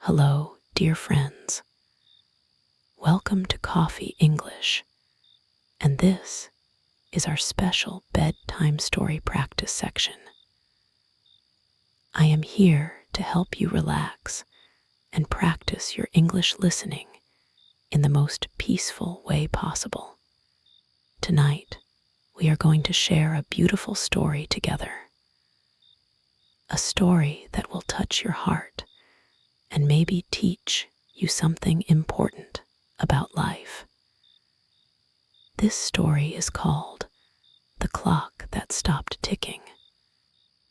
Hello, dear friends. Welcome to Coffee English, and this is our special bedtime story practice section. I am here to help you relax and practice your English listening in the most peaceful way possible. Tonight, we are going to share a beautiful story together. A story that will touch your heart and maybe teach you something important about life. This story is called The Clock That Stopped Ticking.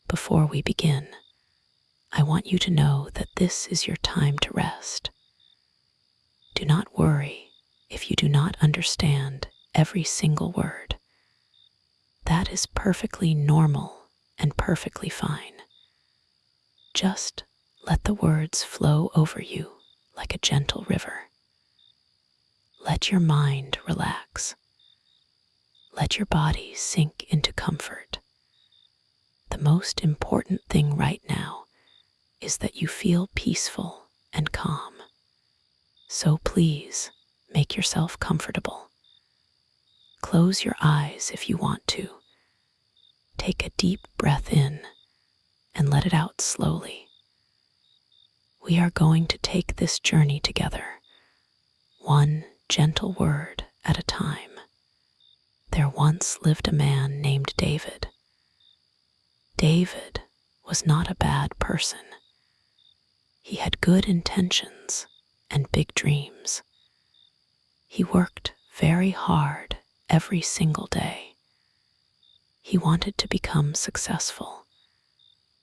Before we begin, I want you to know that this is your time to rest. Do not worry if you do not understand every single word. That is perfectly normal and perfectly fine. Just let the words flow over you like a gentle river. Let your mind relax. Let your body sink into comfort. The most important thing right now is that you feel peaceful and calm. So please make yourself comfortable. Close your eyes if you want to. Take a deep breath in and let it out slowly. We are going to take this journey together, one gentle word at a time. There once lived a man named David. David was not a bad person. He had good intentions and big dreams. He worked very hard every single day. He wanted to become successful.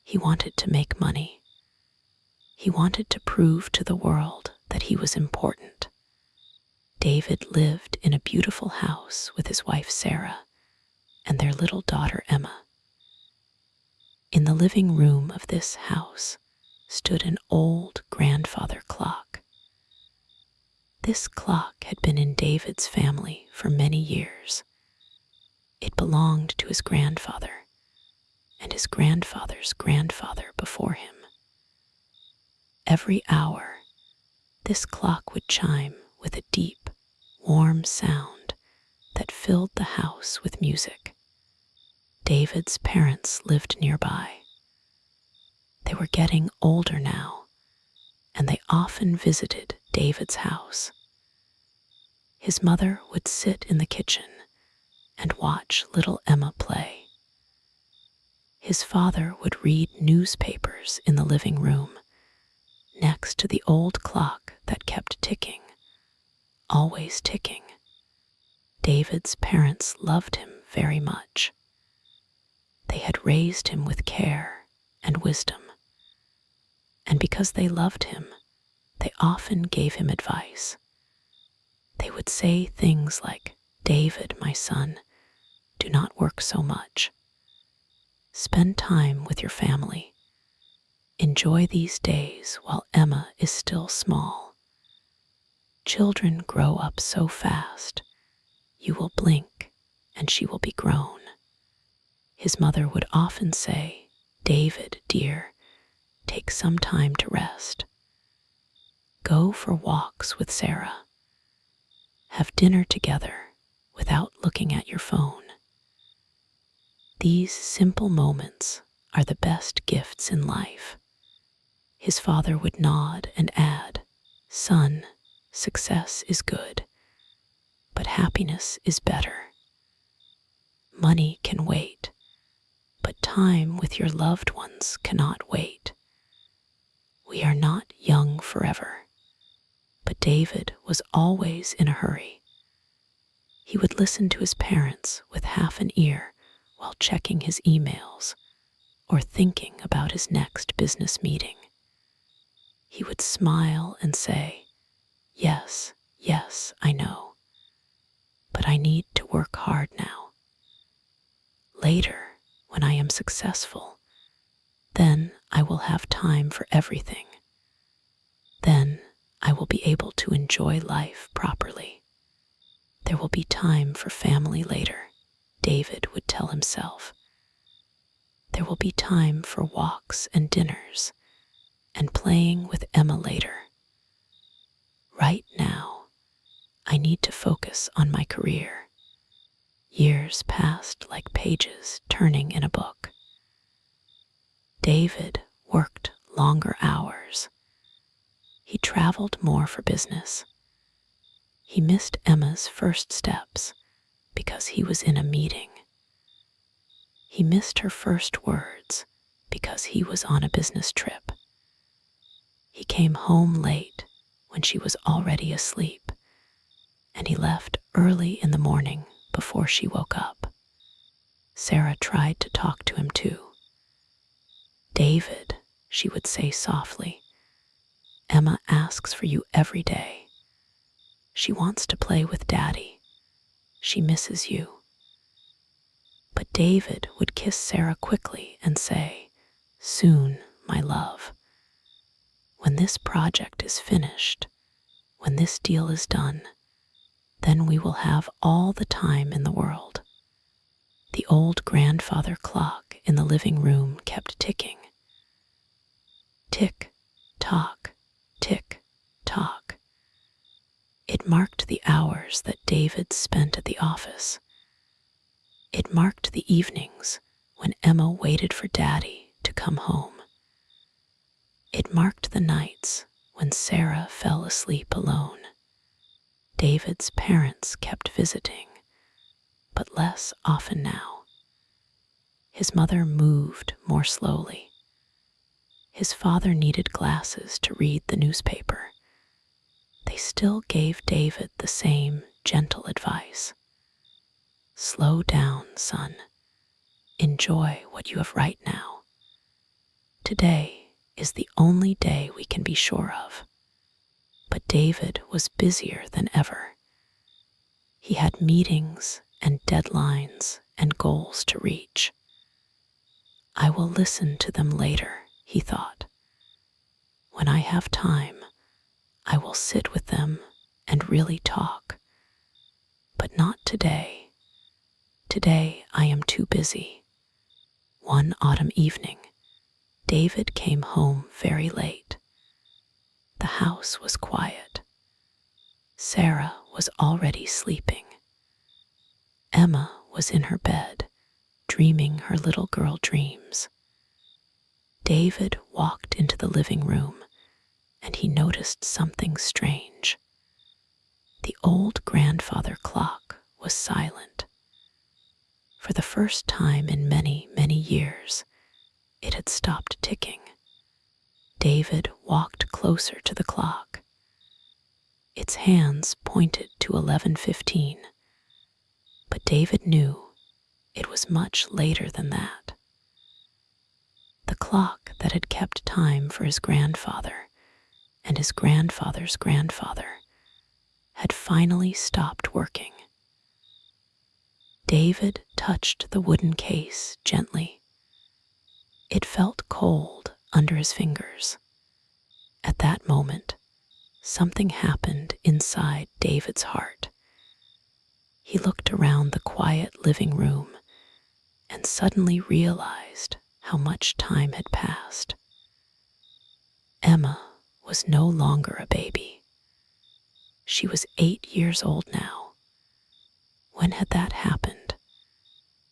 He wanted to make money. He wanted to prove to the world that he was important. David lived in a beautiful house with his wife Sarah and their little daughter Emma. In the living room of this house stood an old grandfather clock. This clock had been in David's family for many years. It belonged to his grandfather and his grandfather's grandfather before him. Every hour, this clock would chime with a deep, warm sound that filled the house with music. David's parents lived nearby. They were getting older now, and they often visited David's house. His mother would sit in the kitchen and watch little Emma play. His father would read newspapers in the living room, next to the old clock that kept ticking, always ticking. David's parents loved him very much. They had raised him with care and wisdom. And because they loved him, they often gave him advice. They would say things like, "David, my son, do not work so much. Spend time with your family. Enjoy these days while Emma is still small. Children grow up so fast. You will blink and she will be grown." His mother would often say, "David, dear, take some time to rest. Go for walks with Sarah. Have dinner together without looking at your phone." These simple moments are the best gifts in life. His father would nod and add, "Son, success is good, but happiness is better. Money can wait, but time with your loved ones cannot wait. We are not young forever." But David was always in a hurry. He would listen to his parents with half an ear while checking his emails or thinking about his next business meeting. He would smile and say, "Yes, yes, I know, but I need to work hard now. Later, when I am successful, then I will have time for everything. Then I will be able to enjoy life properly. There will be time for family later," David would tell himself. "There will be time for walks and dinners and playing with Emma later. need to focus on my career." Years passed like pages turning in a book. David worked longer hours. He traveled more for business. He missed Emma's first steps because he was in a meeting. He missed her first words because he was on a business trip. He came home late when she was already asleep, and he left early in the morning before she woke up. Sarah tried to talk to him too. "David," she would say softly, "Emma asks for you every day. She wants to play with Daddy. She misses you." But David would kiss Sarah quickly and say, "Soon, my love. When this project is finished, when this deal is done, then we will have all the time in the world." The old grandfather clock in the living room kept ticking. Tick, tock, tick, tock. It marked the hours that David spent at the office. It marked the evenings when Emma waited for Daddy to come home. It marked the nights when Sarah fell asleep alone. David's parents kept visiting, but less often now. His mother moved more slowly. His father needed glasses to read the newspaper. They still gave David the same gentle advice. "Slow down, son. Enjoy what you have right now. Today is the only day we can be sure of." But David was busier than ever. He had meetings and deadlines and goals to reach. "I will listen to them later," he thought. "When I have time, I will sit with them and really talk. But not today. Today I am too busy." One autumn evening, David came home very late. The house was quiet. Sarah was already sleeping. Emma was in her bed, dreaming her little girl dreams. David walked into the living room, and he noticed something strange. The old grandfather clock was silent. For the first time in many, many years, it had stopped ticking. David walked closer to the clock. Its hands pointed to 11:15, but David knew it was much later than that. The clock that had kept time for his grandfather and his grandfather's grandfather had finally stopped working. David touched the wooden case gently. It felt cold under his fingers. At that moment, something happened inside David's heart. He looked around the quiet living room and suddenly realized how much time had passed. Emma was no longer a baby. She was 8 years old now. When had that happened?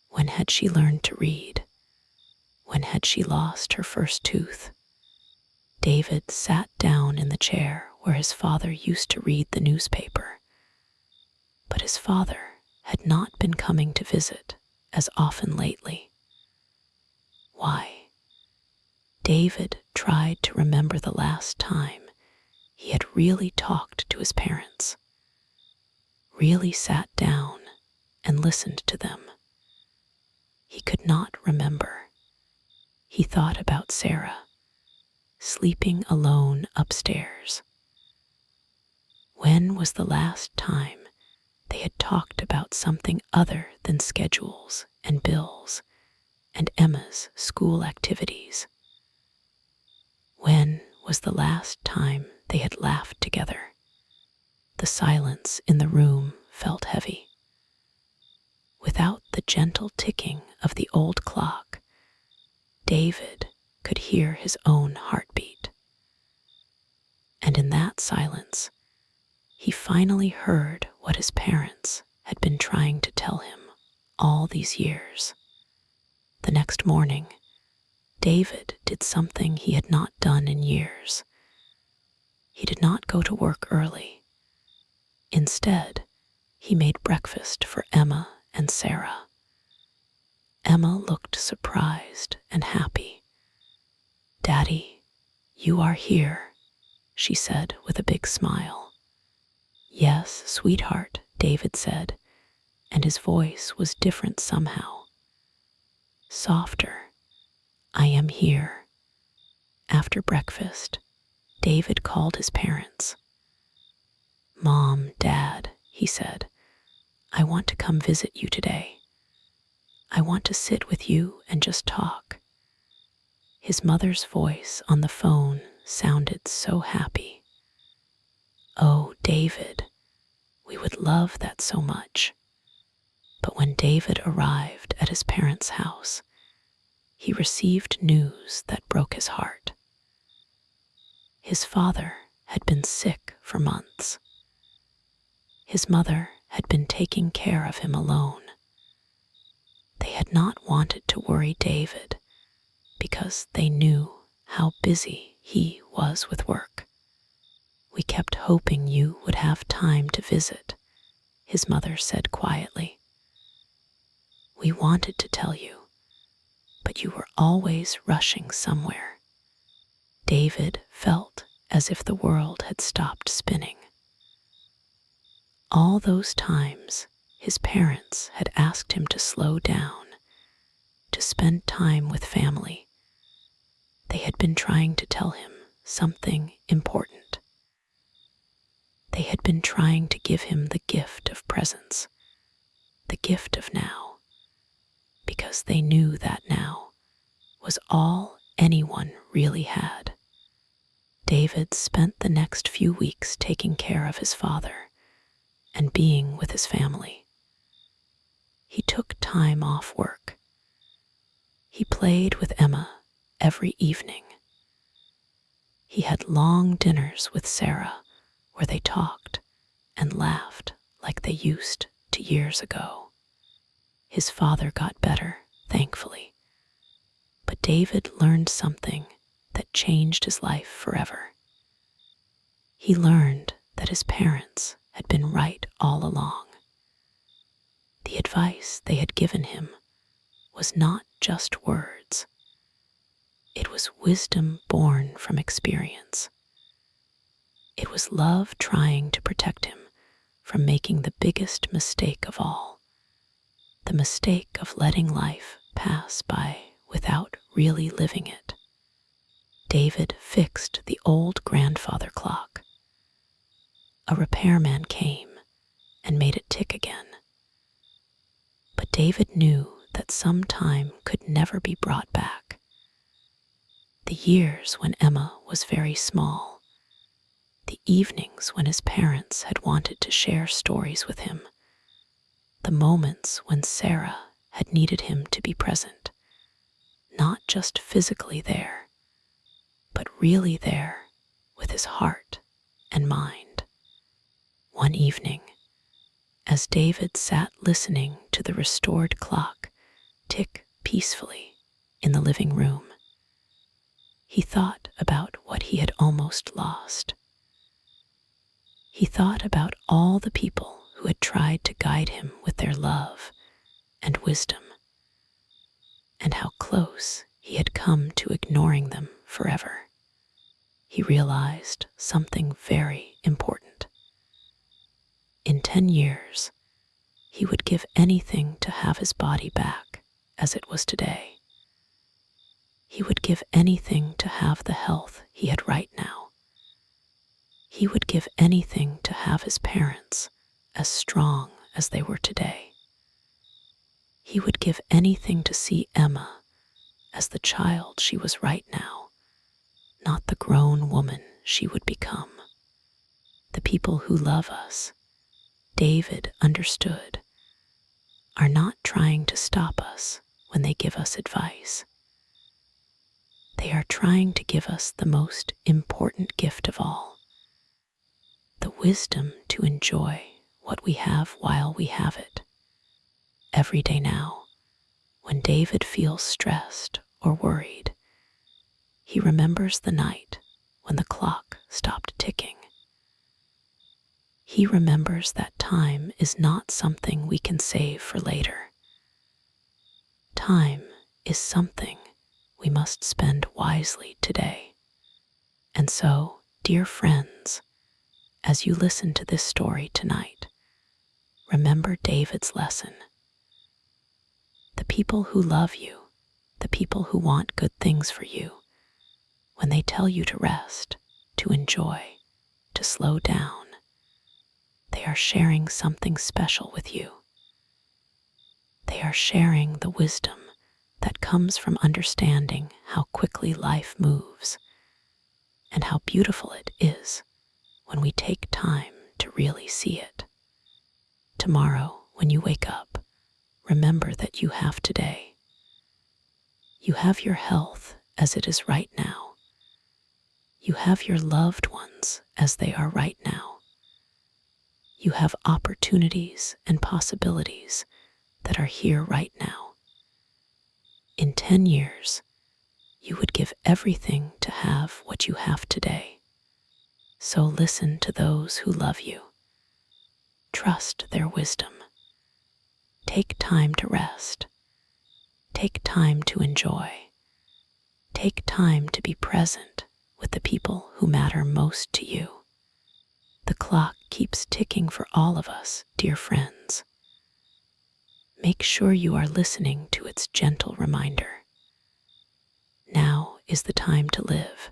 When had she learned to read? When had she lost her first tooth? David sat down in the chair where his father used to read the newspaper. But his father had not been coming to visit as often lately. Why? David tried to remember the last time he had really talked to his parents, really sat down and listened to them. He could not remember. He thought about Sarah, sleeping alone upstairs. When was the last time they had talked about something other than schedules and bills and Emma's school activities? When was the last time they had laughed together? The silence in the room felt heavy. Without the gentle ticking of the old clock, David could hear his own heartbeat. And in that silence, he finally heard what what his parents had been trying to tell him all these years. The next morning, David did something he had not done in years. He did not go to work early. Instead, he made breakfast for Emma and Sarah. Emma looked surprised and happy. "Daddy, you are here," she said with a big smile. "Yes, sweetheart," David said, and his voice was different somehow. Softer. "I am here." After breakfast, David called his parents. "Mom, Dad," he said, "I want to come visit you today. I want to sit with you and just talk." His mother's voice on the phone sounded so happy. "Oh, David, we would love that so much." But when David arrived at his parents' house, he received news that broke his heart. His father had been sick for months. His mother had been taking care of him alone. They had not wanted to worry David because they knew how busy he was with work. "We kept hoping you would have time to visit," his mother said quietly. "We wanted to tell you, but you were always rushing somewhere." David felt as if the world had stopped spinning. All those times, his parents had asked him to slow down, to spend time with family. They had been trying to tell him something important. They had been trying to give him the gift of presence, the gift of now, because they knew that now was all anyone really had. David spent the next few weeks taking care of his father and being with his family. He took time off work. He played with Emma every evening. He had long dinners with Sarah where they talked and laughed like they used to years ago. His father got better, thankfully, but David learned something that changed his life forever. He learned that his parents had been right all along. The advice they had given him was not just words. It was wisdom born from experience. It was love trying to protect him from making the biggest mistake of all, the mistake of letting life pass by without really living it. David fixed the old grandfather clock. A repairman came and made it tick again. But David knew that some time could never be brought back. The years when Emma was very small, the evenings when his parents had wanted to share stories with him, the moments when Sarah had needed him to be present, not just physically there, but really there with his heart and mind. One evening, as David sat listening to the restored clock tick peacefully in the living room, he thought about what he had almost lost. He thought about all the people who had tried to guide him with their love and wisdom, and how close he had come to ignoring them forever. He realized something very important. In 10 years, he would give anything to have his body back as it was today. He would give anything to have the health he had right now. He would give anything to have his parents as strong as they were today. He would give anything to see Emma as the child she was right now, not the grown woman she would become. The people who love us, David understood, are not trying to stop us when they give us advice. They are trying to give us the most important gift of all, the wisdom to enjoy what we have while we have it. Every day now, when David feels stressed or worried, he remembers the night when the clock stopped ticking. He remembers that time is not something we can save for later. Time is something we must spend wisely today. And so, dear friends, as you listen to this story tonight, remember David's lesson. The people who love you, the people who want good things for you, when they tell you to rest, to enjoy, to slow down, they are sharing something special with you. They are sharing the wisdom that comes from understanding how quickly life moves and how beautiful it is when we take time to really see it. Tomorrow, when you wake up, remember that you have today. You have your health as it is right now. You have your loved ones as they are right now. You have opportunities and possibilities that are here right now. In 10 years, you would give everything to have what you have today. So listen to those who love you. Trust their wisdom. Take time to rest. Take time to enjoy. Take time to be present with the people who matter most to you. The clock keeps ticking for all of us, dear friends. Make sure you are listening to its gentle reminder. Now is the time to live.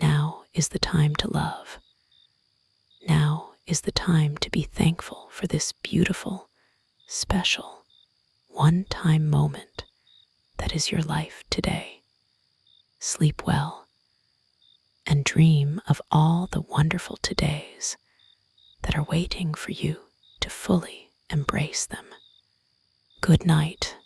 Now is the time to love. Now is the time to be thankful for this beautiful, special, one-time moment that is your life today. Sleep well and dream of all the wonderful todays that are waiting for you to fully embrace them. Good night.